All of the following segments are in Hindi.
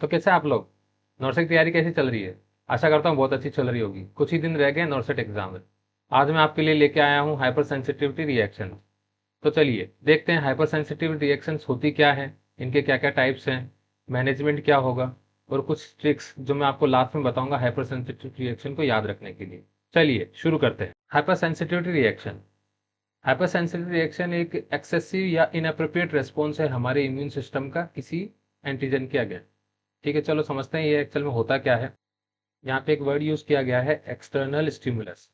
तो कैसे आप लोग? नॉर्सेट की तैयारी कैसी चल रही है? आशा करता हूँ बहुत अच्छी चल रही होगी। कुछ ही दिन रह गए नॉर्सेट एग्जाम में। आज मैं आपके लिए लेके आया हूँ हाइपर सेंसिटिविटी रिएक्शन। तो चलिए देखते हैं हाइपर सेंसिटिविटी रिएक्शंस होती क्या है, इनके क्या क्या टाइप्स हैं, मैनेजमेंट क्या होगा और कुछ ट्रिक्स जो मैं आपको लास्ट में बताऊंगा हाइपर सेंसिटिविटी रिएक्शन को याद रखने के लिए। चलिए शुरू करते हैं। Hyper sensitivity reaction. Hyper sensitive reaction एक एक्सेसिव या इनअप्रोप्रिएट रेस्पॉन्स है हमारे इम्यून सिस्टम का किसी एंटीजन के अगेंस्ट। ठीक है, चलो समझते हैं ये एक्चुअल में होता क्या है। यहाँ पे एक वर्ड यूज किया गया है एक्सटर्नल स्टिमुलस।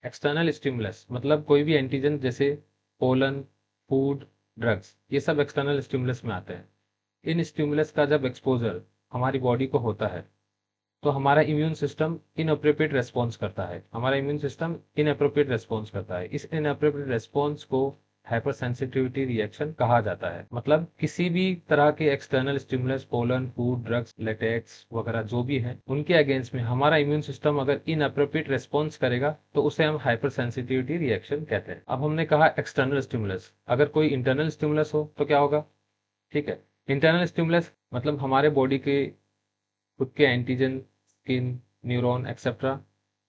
एक्सटर्नल स्टिमुलस मतलब कोई भी एंटीजन जैसे पोलन, फूड, ड्रग्स, ये सब एक्सटर्नल स्टिमुलस में आते हैं। इन स्टिमुलस का जब एक्सपोजर हमारी बॉडी को होता है तो हमारा इम्यून सिस्टम इनअप्रोप्रिएट रेस्पॉन्स करता है। हमारा इम्यून सिस्टम इनअप्रोप्रिएट रेस्पॉन्स करता है। इस इनअप्रोप्रिएट रेस्पॉन्स को हाइपर सेंसिटिविटी रिएक्शन कहा जाता है। मतलब किसी भी तरह के external stimulus, pollen, food, drugs, latex वगैरह जो भी है, उनके अगेंस्ट में हमारा इम्यून सिस्टम अगर इनअप्रोप्रिएट रेस्पॉन्स करेगा तो उसे हम हाइपर सेंसिटिविटी रिएक्शन कहते हैं। अब हमने कहा एक्सटर्नल स्टिमुलस, अगर कोई इंटरनल स्टिमुलस हो तो क्या होगा? ठीक है, इंटरनल स्टिमुलस मतलब हमारे बॉडी के खुद के एंटीजन, स्किन, न्यूरॉन एक्सेट्रा,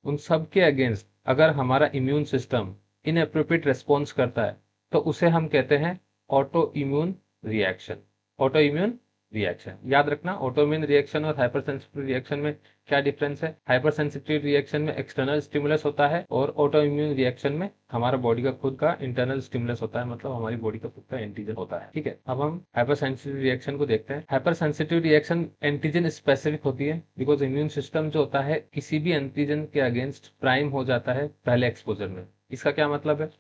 उन सब के अगेंस्ट अगर हमारा इम्यून सिस्टम इनअप्रोप्रिएट रेस्पॉन्स करता है तो उसे हम कहते हैं auto immune reaction. Auto immune reaction याद रखना। ऑटो इम्यून रिएक्शन और हाइपर सेंसिटिव रिएक्शन में क्या डिफरेंस है? हाइपर सेंसिटिव रिएक्शन में एक्सटर्नल स्टिमुलस होता है और ऑटो इम्यून रिएक्शन में हमारा बॉडी का खुद का इंटरनल स्टिमुलस होता है, मतलब हमारी बॉडी का खुद का एंटीजन होता है। ठीक है, अब हम हाइपर सेंसिटिव रिएक्शन को देखते हैं। Hyper sensitive reaction antigen specific होती है बिकॉज इम्यून सिस्टम जो होता है किसी भी एंटीजन के अगेंस्ट प्राइम हो जाता है पहले एक्सपोजर में। इसका क्या मतलब है?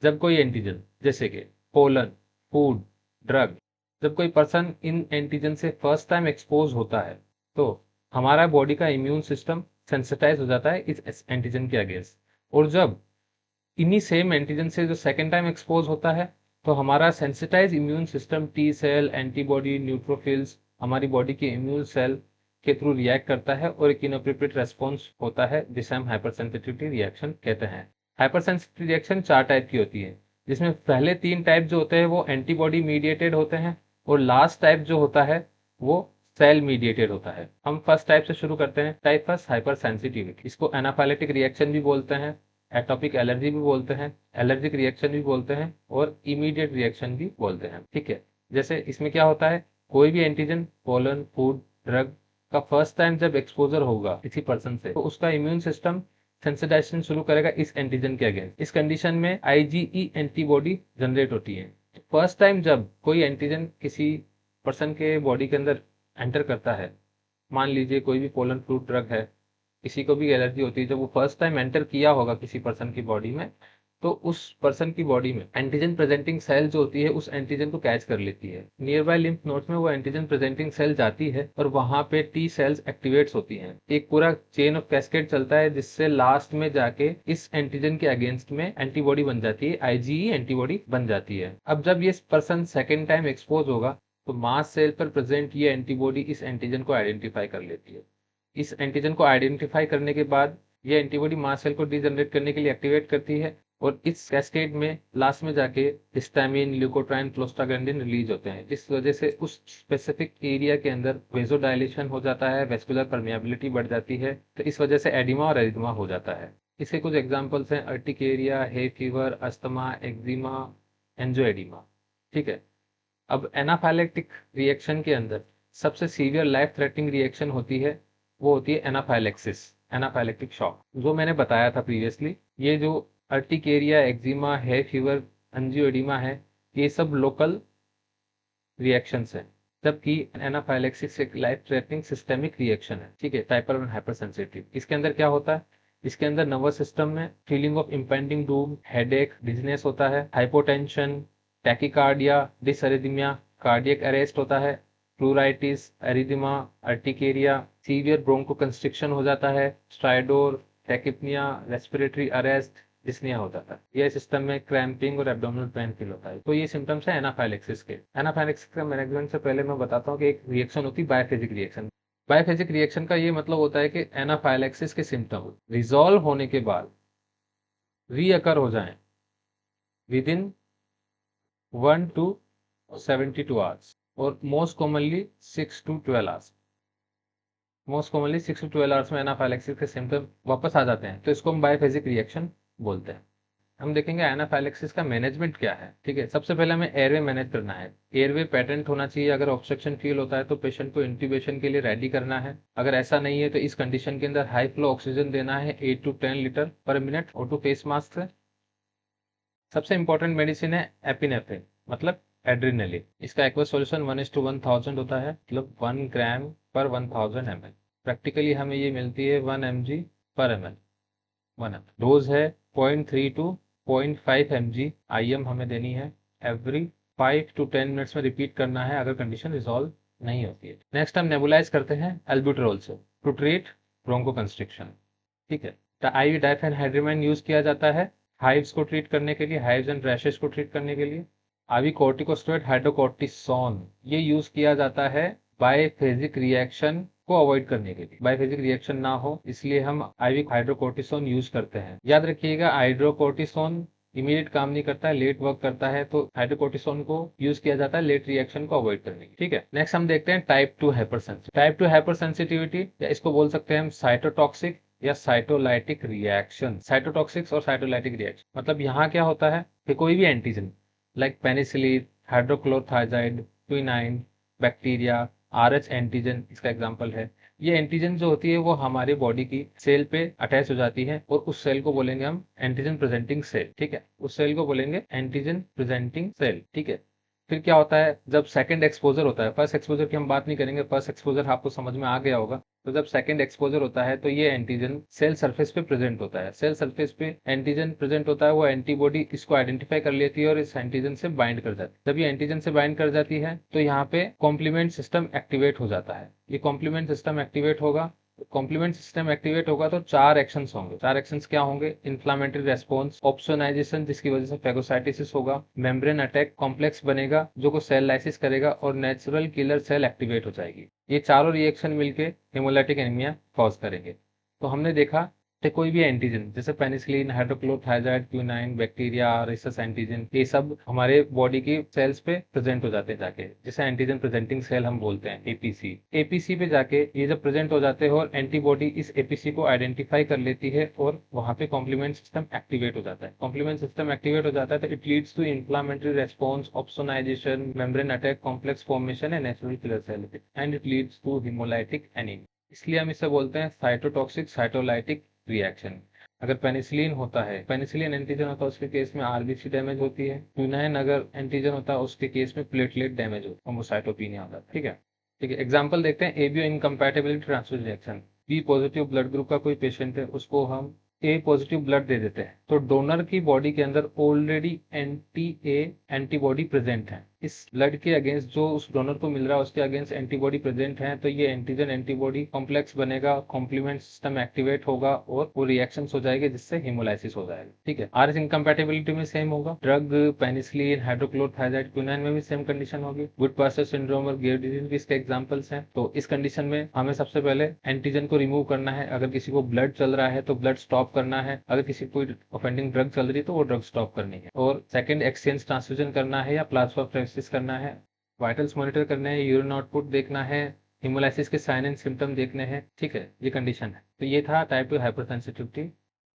जब कोई एंटीजन जैसे कि पोलन, फूड, ड्रग, जब कोई पर्सन इन एंटीजन से फर्स्ट टाइम एक्सपोज होता है तो हमारा बॉडी का इम्यून सिस्टम सेंसिटाइज हो जाता है इस एंटीजन के अगेंस्ट। और जब इन्हीं सेम एंटीजन से जो सेकेंड टाइम एक्सपोज होता है तो हमारा sensitize immune system T cell, antibody, neutrophils हमारी बॉडी के इम्यून सेल के थ्रू रिएक्ट करता है और एक इनअप्रोप्रिएट रेस्पॉन्स होता है जिसे हम हाइपर सेंसिटिविटी रिएक्शन कहते हैं। हाइपर सेंसिटिव रिएक्शन 4 टाइप की होती है जिसमें पहले 3 टाइप जो होते हैं वो एंटीबॉडी मीडिएटेड होते हैं और लास्ट टाइप जो होता है वो सेल मीडिएटेड होता है। हम फर्स्ट टाइप से शुरू करते हैं। Type first, hyper sensitivity. इसको एनाफाइलेटिक रिएक्शन भी बोलते हैं, एटॉपिक एलर्जी भी बोलते हैं, एलर्जिक रिएक्शन भी बोलते हैं और इमीडिएट रिएक्शन भी बोलते हैं। ठीक है, जैसे इसमें क्या होता है, कोई भी एंटीजन, पोलन, फूड, ड्रग का फर्स्ट टाइम जब एक्सपोजर होगा किसी पर्सन से तो उसका इम्यून सिस्टम सेंसिटाइजेशन शुरू करेगा इस एंटीजन के अगेंस्ट। इस कंडीशन में आईजीई एंटीबॉडी जनरेट होती है। फर्स्ट टाइम जब कोई एंटीजन किसी पर्सन के बॉडी के अंदर एंटर करता है, मान लीजिए कोई भी पोलन, फ्रूट, ड्रग है, किसी को भी एलर्जी होती है, जब वो फर्स्ट टाइम एंटर किया होगा किसी पर्सन की बॉडी में तो उस पर्सन की बॉडी में एंटीजन प्रेजेंटिंग सेल जो होती है उस एंटीजन को कैच कर लेती है। नियर बाय लिम्फ नोड्स में वो एंटीजन प्रेजेंटिंग सेल जाती है और वहां पे टी सेल्स एक्टिवेट्स होती हैं। एक पूरा चेन ऑफ कैस्केड चलता है जिससे लास्ट में जाके इस एंटीजन के अगेंस्ट में एंटीबॉडी बन जाती है, आईजीई एंटीबॉडी बन जाती है। अब जब ये पर्सन सेकेंड टाइम एक्सपोज होगा तो मास सेल पर प्रेजेंट ये एंटीबॉडी इस एंटीजन को आइडेंटिफाई कर लेती है। इस एंटीजन को आइडेंटिफाई करने के बाद ये एंटीबॉडी मास सेल को डीजनरेट करने के लिए एक्टिवेट करती है और इस कैस्केड में लास्ट में जाके हिस्टामिन, ल्यूकोट्राइन, प्रोस्टाग्लैंडिन रिलीज होते हैं। इस वजह से उस स्पेसिफिक एरिया के अंदर वेजोडाइलेशन हो जाता है, वेस्कुलर परमिएबिलिटी बढ़ जाती है, तो इस वजह से एडिमा और एरिथमा हो जाता है। इसके कुछ एग्जांपल्स हैं urticaria, hay fever, asthma, eczema, angioedema. ठीक है, अब एनाफाइलेक्टिक रिएक्शन के अंदर सबसे सीवियर लाइफ थ्रेटनिंग रिएक्शन होती है, वो होती है एनाफाइलेक्सिस, एनाफाइलेक्टिक शॉक, जो मैंने बताया था प्रीवियसली। ये जो अर्टिकेरिया, एक्जिमा, है फीवर, एंजियोएडिमा है, ये सब लोकल रिएक्शंस हैं, जबकि एनाफाइलेक्सिस एक लाइफ थ्रेटनिंग सिस्टेमिक रिएक्शन है। ठीक है, टाइप 1 हाइपर सेंसिटिव। इसके अंदर क्या होता है? इसके अंदर नर्वस सिस्टम में feeling of impending Doom, headache, dizziness होता है, हाइपोटेंशन, टैकिकार्डिया, डिसअरिथमिया, कार्डियक अरेस्ट होता है, प्लूराइटिस, एरिथमा, अर्टिकेरिया, सीवियर ब्रोंकोकंस्ट्रिक्शन हो जाता है, स्ट्राइडोर, टैकिपनिया, रेस्पिरेटरी अरेस्ट, डिस्निया होता था। ये सिस्टम में क्रैम्पिंग और एब्डोमिनल पेन फील होता है। तो ये सिम्टम्स है एनाफाइलेक्सिस के। एनाफाइलेक्सिस के मैनेजमेंट से पहले मैं बताता हूँ कि एक रिएक्शन होती है बायोफिजिक रिएक्शन। बायोफिजिक रिएक्शन का ये मतलब होता है कि एनाफाइलेक्सिस के सिम्टम रिजॉल्व होने के बाद रीअकर हो जाएं विद इन 1 to 72 आवर्स और most commonly 6 to 12 hours. Most commonly 6 to 12 hours में एनाफाइलेक्सिस के सिम्टम वापस आ जाते हैं, तो इसको हम बायोफेजिक रिएक्शन बोलते हैं। हम देखेंगे एनाफाइलेक्सिस का मैनेजमेंट क्या है। ठीक है, सबसे पहले हमें एयरवे मैनेज करना है। एयरवे पेटेंट होना चाहिए। अगर ऑब्स्ट्रक्शन फील होता है तो पेशेंट को इंट्यूबेशन के लिए रेडी करना है। अगर ऐसा नहीं है तो इस कंडीशन के अंदर हाई फ्लो ऑक्सीजन देना है 8 to 10 लीटर पर मिनट O2 फेस मास्क से। सबसे इंपॉर्टेंट मेडिसिन है एपिनेफ्रिन, मतलब एड्रिनलिन। इसका एक्वस सॉल्यूशन 1:1000 होता है, मतलब 1 ग्राम पर 1000 ml। प्रैक्टिकली हमें ये मिलती है 1 mg पर ml। 1 ml डोज है 0.3 to 0.5 mg IM हमें देनी है। एवरी 5 to 10 मिनट्स में रिपीट करना है अगर कंडीशन रिजॉल्व नहीं होती है। नेक्स्ट हम नेबुलाइज करते हैं एल्ब्यूटेरॉल से टू ट्रीट ब्रोंकोकंस्ट्रिक्शन। ठीक है, IV डाइफेनहाइड्रामाइन यूज किया जाता है हाइव्स को ट्रीट करने के लिए, हाइव्स एंड रैशेस को ट्रीट करने के लिए। IV कॉर्टिकोस्टेरॉइड हाइड्रोकॉर्टिसोन ये यूज किया जाता है बायफेजिक रिएक्शन को अवॉइड करने के लिए। बायफेजिक रिएक्शन ना हो इसलिए हम IV हाइड्रोकॉर्टिसोन यूज करते हैं। याद रखिएगा हाइड्रोकॉर्टिसोन इमीडिएट काम नहीं करता है, लेट वर्क करता है, तो हाइड्रोकॉर्टिसोन को यूज किया जाता है लेट रिएक्शन को अवॉइड करने के लिए। ठीक है, नेक्स्ट हम देखते हैं टाइप 2 हाइपरसेंसिटिविटी। टाइप 2 हाइपरसेंसिटिविटी या इसको बोल सकते हैं हम साइटोटॉक्सिक या साइटोलाइटिक रिएक्शन। साइटोटॉक्सिक्स और साइटोलाइटिक रिएक्शन मतलब यहाँ क्या होता है कि कोई भी antigen like penicillin, hydrochlorothiazide, quinine, bacteria, RH antigen इसका एग्जांपल है। ये एंटीजन जो होती है वो हमारे बॉडी की सेल पे अटैच हो जाती है और उस सेल को बोलेंगे हम एंटीजन प्रेजेंटिंग सेल। ठीक है, उस सेल को बोलेंगे एंटीजन प्रेजेंटिंग सेल। ठीक है, फिर क्या होता है जब सेकंड एक्सपोजर होता है, फर्स्ट एक्सपोजर की हम बात नहीं करेंगे, फर्स्ट एक्सपोजर आपको समझ में आ गया होगा। तो जब सेकंड एक्सपोजर होता है तो ये एंटीजन सेल सरफेस पे प्रेजेंट होता है। सेल सरफेस पे एंटीजन प्रेजेंट होता है, वो एंटीबॉडी इसको आइडेंटिफाई कर लेती है और इस एंटीजन से बाइंड कर जाती है। जब ये एंटीजन से बाइंड कर जाती है तो यहाँ पे कॉम्प्लीमेंट सिस्टम एक्टिवेट हो जाता है। ये कॉम्प्लीमेंट सिस्टम एक्टिवेट होगा, कॉम्प्लीमेंट सिस्टम एक्टिवेट होगा तो 4 एक्शंस होंगे। 4 एक्शंस क्या होंगे? इन्फ्लामेटरी रेस्पॉन्स, ऑप्सोनाइजेशन जिसकी वजह से फेगोसाइटिस होगा, मेम्ब्रेन अटैक कॉम्प्लेक्स बनेगा जो को सेल लाइसिस करेगा और नेचुरल किलर सेल एक्टिवेट हो जाएगी। ये चारों रिएक्शन मिलके हेमोलाइटिक एनीमिया कॉज करेंगे। तो हमने देखा कि कोई भी एंटीजन जैसे penicillin, hydrochlorothiazide, quinine, bacteria, rhesus antigen ये सब हमारे बॉडी की सेल्स पे प्रेजेंट हो जाते हैं जाके, जिसे एंटीजन प्रेजेंटिंग सेल हम बोलते हैं APC। APC पे जाके ये जब प्रेजेंट हो जाते हैं और एंटीबॉडी इस APC को आइडेंटिफाई कर लेती है और वहां पे कॉम्प्लीमेंट सिस्टम एक्टिवेट हो जाता है। कॉम्प्लीमेंट सिस्टम एक्टिवेट हो जाता है तो it leads to inflammatory response, opsonization, membrane attack, complex formation and natural killer cell and it leads to haemolytic anaemia. इसलिए हम इसे बोलते हैं साइटोटॉक्सिक साइटोलाइटिक रिएक्शन। अगर पेनिसिलिन होता है, पेनिसिलिन एंटीजन होता है उसके केस में RBC डैमेज होती है। क्विनाइन अगर एंटीजन होता है उसके केस में प्लेटलेट डैमेज होता है, होमोसाइटोपिनिया होता है। ठीक है, ठीक है, एग्जांपल देखते हैं ABO incompatibility transfusion reaction. B positive blood group का कोई पेशेंट है, उसको हम A पॉजिटिव ब्लड दे देते हैं तो डोनर की बॉडी के अंदर ऑलरेडी एंटी-A एंटीबॉडी प्रेजेंट है। इस ब्लड के अगेंस्ट जो उस डोनर को मिल रहा है उसके अगेंस्ट एंटीबॉडी प्रेजेंट है, तो ये एंटीजन एंटीबॉडी कॉम्प्लेक्स बनेगा, कॉम्प्लीमेंट सिस्टम एक्टिवेट होगा और वो रिएक्शंस हो जाएंगे जिससे हेमोलाइसिस हो जाएगा। ठीक है, RH इनकम्पैटिबिलिटी में सेम होगा। ड्रग पेनिसिलिन, हाइड्रोक्लोरोथाइजाइड, क्विनाइन में भी सेम कंडीशन होगी। गुड-पास्चर सिंड्रोम और गियर डिजीज भी इसके एग्जांपल्स हैं। तो इस कंडीशन में हमें सबसे पहले एंटीजन को रिमूव करना है। अगर किसी को ब्लड चल रहा है तो ब्लड स्टॉप करना है, अगर किसी को ऑफेंडिंग ड्रग चल रही है तो वो ड्रग स्टॉप करनी है। और सेकंड एक्सचेंज ट्रांसफ्यूजन करना है या प्लाज्माफेरेसिस करना है, वाइटल्स मॉनिटर करने हैं, यूरिन आउटपुट देखना है, हेमोलाइसिस के साइन एंड सिम्टम देखने हैं। ठीक है, ये कंडीशन है। तो ये था टाइप 2 हाइपरसेंसिटिविटी।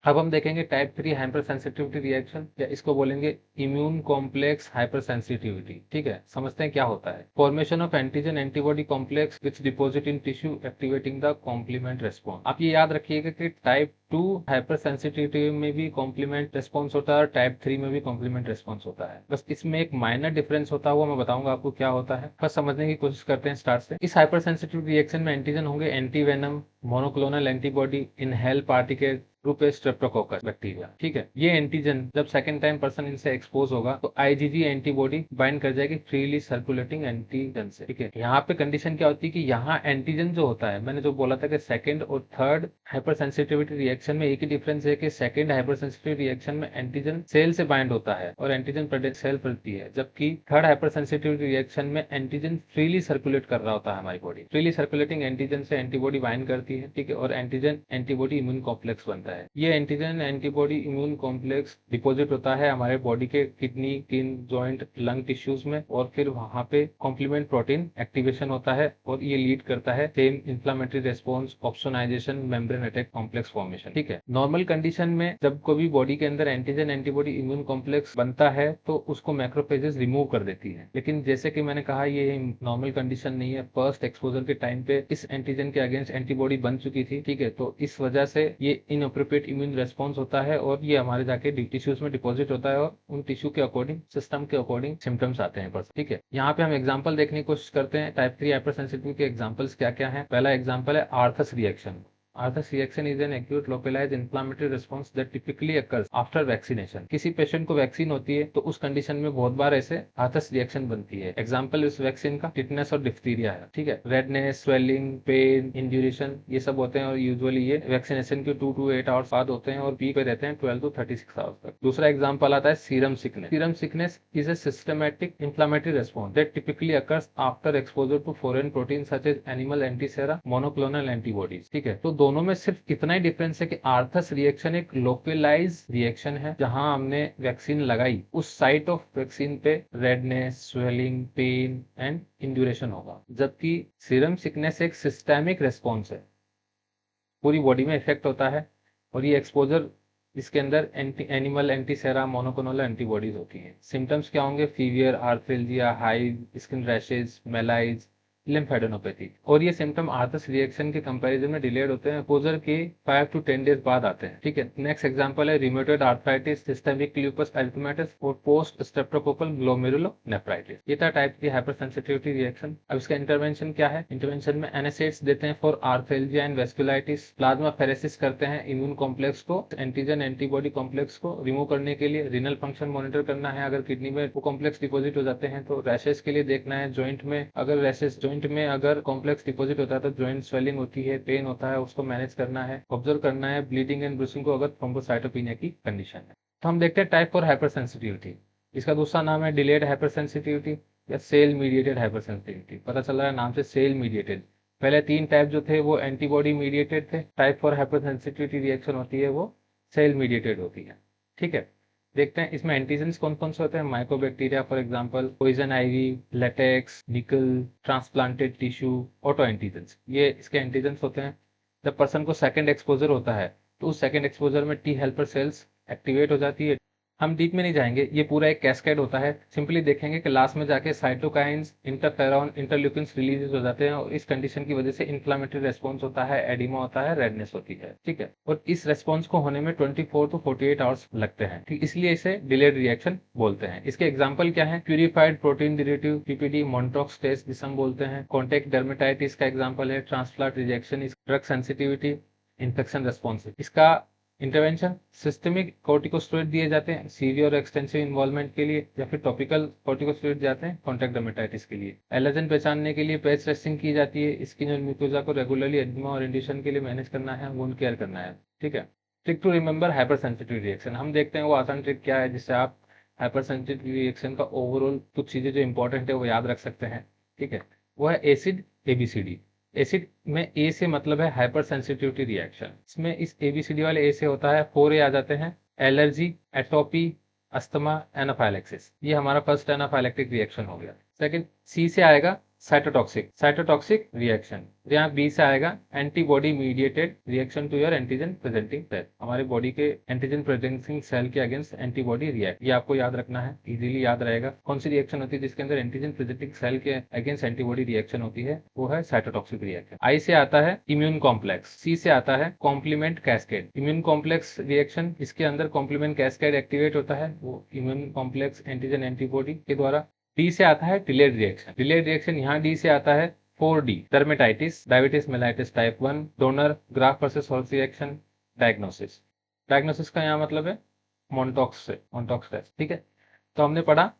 अब हम देखेंगे टाइप 3 हाइपरसेंसिटिविटी रिएक्शन या इसको बोलेंगे इम्यून कॉम्प्लेक्स हाइपरसेंसिटिविटी। ठीक है, समझते हैं क्या होता है। Formation of antigen antibody complex which deposit in tissue activating the complement response. आप ये याद रखिएगा कि टाइप 2 हाइपरसेंसिटिविटी में भी कॉम्प्लीमेंट रेस्पॉन्स होता है और टाइप 3 में भी कॉम्प्लीमेंट रेस्पॉन्स होता है। बस इसमें एक माइनर डिफरेंस होता है, वो मैं बताऊंगा आपको क्या होता है। बस समझने की कोशिश करते हैं स्टार्ट से। इस हाइपरसेंसिटिव रिएक्शन में एंटीजन होंगे antivenom, monoclonal antibody, inhale particle group है स्ट्रेप्टोकोकस बैक्टीरिया। ठीक है, ये एंटीजन जब सेकंड टाइम पर्सन इनसे एक्सपोज होगा तो IgG एंटीबॉडी बाइंड कर जाएगी फ्रीली सर्कुलेटिंग एंटीजन से। ठीक है, यहाँ पे कंडीशन क्या होती है कि यहाँ एंटीजन जो होता है, मैंने जो बोला था कि सेकंड और थर्ड हाइपरसेंसिटिविटी रिएक्शन में एक ही डिफरेंस है कि सेकंड हाइपरसेंसिटिव रिएक्शन में एंटीजन सेल से बाइंड होता है और एंटीजन सेल पड़ती है, जबकि थर्ड हाइपरसेंसिटिविटी रिएक्शन में एंटीजन फ्रीली सर्कुलेट कर रहा होता है हमारी बॉडी। फ्रीली सर्कुलेटिंग एंटीजन से एंटीबॉडी बाइंड करती है। ठीक है, और एंटीजन एंटीबॉडी इम्यून कॉम्प्लेक्स बनता है। है। ये antigen antibody immune complex deposit होता है हमारे बॉडी के kidney, skin, joint, lung tissues में और फिर वहां पे कॉम्प्लीमेंट प्रोटीन एक्टिवेशन होता है और ये लीड करता है same inflammatory response, opsonization, membrane attack complex formation. ठीक है, नॉर्मल कंडीशन में जब कोई बॉडी के अंदर एंटीजन एंटीबॉडी इम्यून कॉम्प्लेक्स बनता है तो उसको मैक्रोफेजेस रिमूव कर देती है, लेकिन जैसे कि मैंने कहा ये नॉर्मल कंडीशन नहीं है। फर्स्ट एक्सपोजर के टाइम पे इस एंटीजन के अगेंस्ट एंटीबॉडी बन चुकी थी। ठीक है, तो इस वजह से ये इनअप्रोप्रिएट इम्यून रेस्पॉन्स होता है और ये हमारे जाके टिश्यूज में डिपॉजिट होता है और उन टिश्यू के अकॉर्डिंग, सिस्टम के अकॉर्डिंग सिम्टम्स आते हैं बस। ठीक है, यहाँ पे हम एग्जाम्पल देखने की कोशिश करते हैं टाइप 3 हाइपर सेंसिटिविटी के एग्जाम्पल्स क्या क्या है। पहला एग्जाम्पल है Arthus reaction. Arthus reaction is an acute localized inflammatory response that typically occurs after vaccination. किसी पेशेंट को वैक्सीन होती है तो उस कंडीशन में बहुत बार ऐसे आर्थस रिएक्शन बनती है। एग्जाम्पल इस वैक्सीन का टिटनेस और डिफ्थीरिया है। ठीक है, रेडनेस, स्वेलिंग, पेन, इंड्यूरेशन ये सब होते हैं और यूजुअली ये वैक्सीनेशन के 2 to 8 आवर्स बाद होते हैं और पीक पे रहते हैं 12 to 36 आवर्स तक। दूसरा एग्जाम्पल आता है serum sickness. Serum sickness is a systematic inflammatory response that typically occurs after exposure to foreign proteins such as animal antisera monoclonal antibodies। ठीक है, तो दोनों में सिर्फ इतना ही डिफरेंस है कि आर्थस रिएक्शन एक लोकलाइज रिएक्शन है, जहां हमने वैक्सीन लगाई उस साइट ऑफ वैक्सीन पे redness, swelling, pain and induration होगा, जबकि सीरम सिकनेस एक सिस्टेमिक रेस्पॉन्स है, पूरी बॉडी में इफेक्ट होता है और ये एक्सपोजर इसके अंदर एनिमल एंटीसेरा मोनोक्लोनल एंटीबॉडीज होती हैं। सिम्टम्स क्या होंगे? Fever, arthralgia, hive, skin rashes, malaise, lymphadenopathy. और ये सिम्टम आर्थस रिएक्शन के कंपैरिजन में डिलेड होते हैं, एक्सपोजर के 5 to 10 डेज बाद आते हैं। ठीक है, नेक्स्ट एग्जांपल है rheumatoid arthritis, systemic lupus erythematosus और पोस्ट स्ट्रेप्टोकोकल ग्लोमेरुलोनेफ्राइटिस। ये था टाइप 3 हाइपरसेंसिटिविटी रिएक्शन। अब इसका इंटरवेंशन क्या है? इंटरवेंशन में एनएसएड्स देते हैं for arthralgia and vasculitis, plasmapheresis करते हैं इम्यून कॉम्प्लेक्स को, एंटीजन एंटीबॉडी कॉम्प्लेक्स को रिमूव करने के लिए रिनल फंक्शन मॉनिटर करना है। अगर किडनी में वो कॉम्प्लेक्स डिपोजिट हो जाते हैं तो रैशेस के लिए देखना है। जॉइंट में अगर रैशेस, जॉइंट में अगर कॉम्प्लेक्स डिपोजिट होता है तो जॉइंट स्वेलिंग होती है, पेन होता है, उसको मैनेज करना है। ऑब्जर्व करना है ब्लीडिंग एंड ब्रूसिंग को अगर थ्रोम्बोसाइटोपिनिया की कंडीशन है। तो हम देखते हैं टाइप 4 हाइपरसेंसिटिविटी। इसका दूसरा नाम है डिलेड हाइपरसेंसिटिविटी या सेल मीडिएटेड हाइपरसेंसिटिविटी। पता चल रहा है नाम से, सेल मीडिएटेड। पहले 3 टाइप जो थे वो एंटीबॉडी मीडिएटेड थे। टाइप 4 हाइपरसेंसिटिविटी रिएक्शन होती है वो सेल मीडिएटेड होती है। ठीक है, देखते हैं इसमें एंटीजेंस कौन कौन से होते हैं। Mycobacteria for example, poison ivy, latex, nickel, transplanted tissue, auto antigens, ये इसके एंटीजेंस होते हैं। जब पर्सन को सेकंड एक्सपोजर होता है तो उस सेकंड एक्सपोजर में टी हेल्पर सेल्स एक्टिवेट हो जाती है। हम डीप में नहीं जाएंगे, ये पूरा एक कैस्केड होता है। सिंपली देखेंगे कि लास्ट में जाके साइटोकाइंस, इंटरफेरॉन, इंटरल्यूकिन्स रिलीज हो जाते हैं और इस कंडीशन की वजह से इन्फ्लेमेटरी रेस्पॉन्स होता है, एडिमा होता है, रेडनेस होती है। ठीक है, और इस रेस्पॉन्स को होने में 24 to 48 आवर्स लगते हैं। ठीक, इसलिए इसे डिलेड रिएक्शन बोलते हैं। इसके एग्जाम्पल क्या है? Purified protein derivative PPD Mantoux test जिसे हम बोलते हैं, कॉन्टेक्ट डर्मेटाइटिस का एग्जाम्पल है, transplant rejection, drug sensitivity, infection response. इसका इंटरवेंशन सिस्टमिक कॉर्टिकोस्टेरॉइड दिए जाते हैं सीवियर और एक्सटेंसिव इन्वॉल्वमेंट के लिए, या फिर टॉपिकल कॉर्टिकोस्टेरॉइड जाते हैं कॉन्टैक्ट डर्मेटाइटिस के लिए। एलर्जन पहचानने के लिए पैच टेस्टिंग की जाती है। स्किन और म्यूकोजा को रेगुलरली एडिमा और इंड्यूशन के लिए मैनेज करना है, वुंड केयर करना है। ठीक है, trick to remember hyper sensitive reaction. हम देखते हैं वो आसान ट्रिक क्या है जिससे आप हाइपर सेंसिटिव रिएक्शन का ओवरऑल कुछ चीजें जो इंपॉर्टेंट है वो याद रख सकते हैं। ठीक है, वो है एसिड एबीसीडी। एसिड में ए से मतलब है हाइपर सेंसिटिविटी रिएक्शन। इसमें इस एबीसीडी वाले ए से होता है 4 ए आ जाते हैं, एलर्जी, एटोपी, अस्थमा, एनाफाइलेक्सिस। ये हमारा फर्स्ट एनाफाइलेक्टिक रिएक्शन हो गया। सेकंड सी से आएगा साइटोटॉक्सिक रिएक्शन। यहाँ बी से आएगा antibody mediated reaction to your antigen presenting cell. हमारे बॉडी के एंटीजन प्रेजेंटिंग सेल के अगेंस्ट एंटीबॉडी रिएक्ट। ये आपको याद रखना है, इजीली याद रहेगा। कौन सी रिएक्शन होती है जिसके अंदर एंटीजन प्रेजेंटिंग सेल के अगेंस्ट एंटीबॉडी रिएक्शन होती है? वो है साइटोटॉक्सिक रिएक्शन। आई से आता है इम्यून कॉम्प्लेक्स। सी से आता है complement cascade. Immune complex reaction, इसके अंदर कॉम्प्लीमेंट कैस्केड एक्टिवेट होता है, वो इम्यून कॉम्प्लेक्स एंटीजन एंटीबॉडी के द्वारा। डी से आता है डिलेड रिएक्शन। डिलेड रिएक्शन यहाँ डी से आता है 4D, dermatitis, diabetes mellitus type 1, donor, graph versus holes reaction, diagnosis. Diagnosis का यहाँ मतलब है मॉन्टॉक्स टेस्ट। ठीक है, तो हमने पढ़ा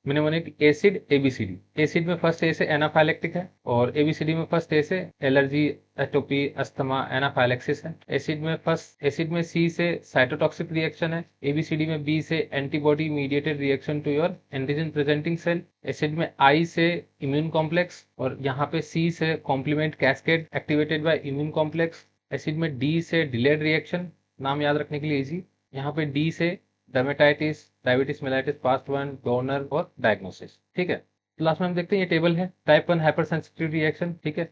मिनेमोनिक एसिड एबीसीडी। एसिड में फर्स्ट ए से एनाफाइलेक्टिक है और एबीसीडी में फर्स्ट ए से एलर्जी, एटोपी, अस्थमा, एनाफाइलेक्सिस है। एसिड में सी से साइटोटॉक्सिक रिएक्शन है। एबीसीडी में बी से antibody mediated reaction to your antigen presenting cell. Acid में आई से इम्यून कॉम्प्लेक्स और यहाँ पे सी से complement cascade activated by immune complex. Acid में डी से डिलेड रिएक्शन, नाम याद रखने के लिए इजी। यहाँ पे डी से dermatitis, diabetes mellitus, past 1, donor और डायग्नोसिस। ठीक है, लास्ट में हम देखते हैं ये टेबल है, टाइप 1 हाइपर सेंसिटिव रिएक्शन। ठीक है,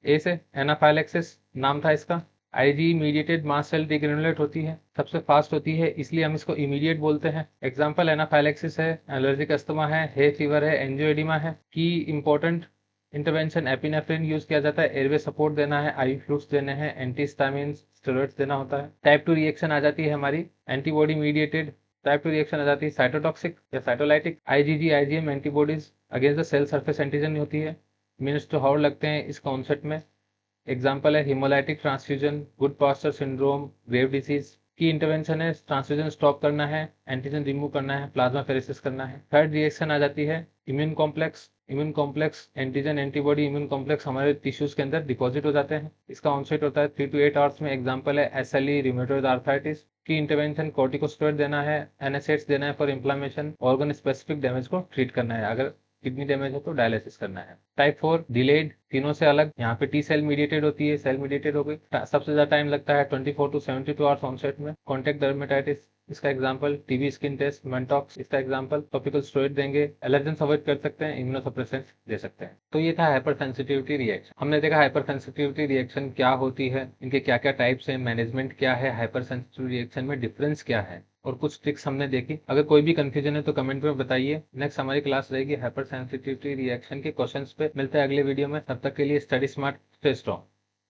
ए से एनाफाइलैक्सिस नाम था इसका। आईजी मीडिएटेड मास्ट सेल डिग्रेनुलेट होती है, सबसे फास्ट होती है, इसलिए हम इसको इमीडिएट बोलते हैं। एग्जाम्पल एनाफाइलैक्सिस है, एलर्जिक अस्थमा है, हे फीवर है, एंजियोएडिमा है। की इंपॉर्टेंट इंटरवेंशन एपिनेफ्रिन यूज किया जाता है, एयरवे सपोर्ट देना है, आई फ्लूइड्स देने हैं, एंटीहिस्टामिन स्टेरॉइड्स देना होता है। टाइप 2 रिएक्शन आ जाती है हमारी एंटीबॉडी मीडिएटेड। टाइप 2 रिएक्शन आ जाती है साइटोटॉक्सिक या cytolytic. IgG IgM antibodies against the cell surface antigen होती है, मिनट्स टू हावर लगते हैं इस कॉन्सेप्ट में। एग्जाम्पल है haemolytic transfusion, Goodpasture syndrome, Graves disease. की इंटरवेंशन है ट्रांसफ्यूजन स्टॉप करना है, एंटीजन रिमूव करना है, प्लाज्मा फेरेसिस करना है। थर्ड रिएक्शन आ जाती है immune complex. Immune complex antigen antibody immune complex हमारे टिश्यूज के अंदर डिपॉजिट हो जाते हैं, इसका ऑनसेट होता है 3 to 8 आवर्स में। एग्जाम्पल है एसएलई, रिमेटॉइड आर्थराइटिस। की इंटरवेंशन कॉर्टिकोस्टेरॉइड देना है, एनएसएड्स देना है for inflammation, organ specific damage को ट्रीट करना है, अगर किडनी डैमेज है तो डायलिसिस करना है। टाइप 4 डिलेड, तीनों से अलग। यहाँ पे टी सेल मीडिएटेड होती है, सेल मीडिएटेड हो गई, सबसे ज्यादा टाइम लगता है 24 to 72 आवर्स ऑनसेट में। कॉन्टेक्ट डर्मेटाइटिस इसका example, TB skin test, Mantoux इसका एग्जांपल। टॉपिकल स्टेरॉइड देंगे, एलर्जेंस अवॉइड कर सकते हैं, इम्यूनोसप्रेसेंट्स दे सकते हैं। तो ये था हाइपर सेंसिटिविटी रिएक्शन। हमने देखा हाइपर सेंसिटिविटी रिएक्शन क्या होती है, इनके क्या क्या टाइप्स हैं, मैनेजमेंट क्या है, हाइपर सेंसिटिव रिएक्शन में डिफरेंस क्या है, और कुछ ट्रिक्स हमने देखी। अगर कोई भी कंफ्यूजन है तो कमेंट में बताइए। नेक्स्ट हमारी क्लास रहेगी हाइपर सेंसिटिविटी रिएक्शन के क्वेश्चंस पे। मिलते हैं अगले वीडियो में, तब तक के लिए स्टडी स्मार्ट, स्टे स्ट्रॉन्ग।